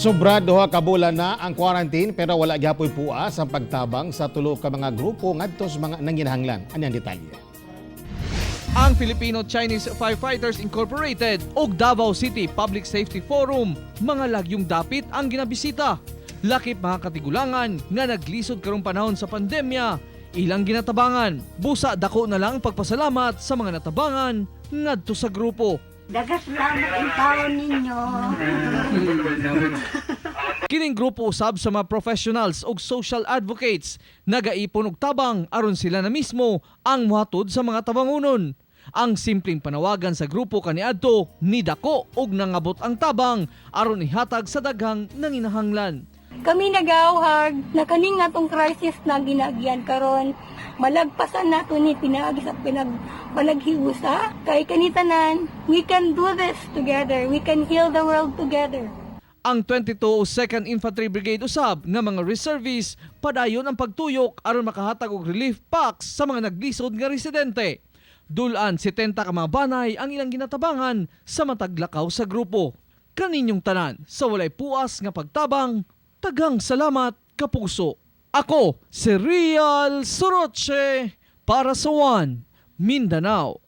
Sobra duha ka bulan na ang quarantine pero wala gyapoy puas ang pagtabang sa tulo ka mga grupo ngadto sa mga nanginahanglan. Ani ang detalye? Ang Filipino-Chinese Firefighters Incorporated ug Davao City Public Safety Forum mga lagyong dapit ang ginabisita. Lakip mga katigulangan nga naglisod karong panahon sa pandemya. Ilang ginatabangan, busa dako na lang pagpasalamat sa mga natabangan ngadto sa grupo. Dagas salamat ang taon ninyo. Kining grupo usab sa mga professionals ug social advocates nagaipon og tabang aron sila na mismo ang mohatod sa mga tabangunon. Ang simpleng panawagan sa grupo kaniadto ni dako og nangabot ang tabang aron ihatag sa daghang nanginahanglan. Kami nagawhag na kaning atong crisis na ginagyan karon malagpasan nato ni pinaagi sa panaghiusa kay kanitanan we can do this together, we can heal the world together. Ang 22 2nd Infantry Brigade usab nga mga reservists padayon ang pagtuyok aron makahatag og relief packs sa mga naglisod nga residente. Dulan 70 ka mga banay ang ilang ginatabangan sa mataglakaw sa grupo. Kaninyong tanan sa walay puas nga pagtabang, taghang salamat kapuso. Ako si Real Soroche para sa One Mindanao.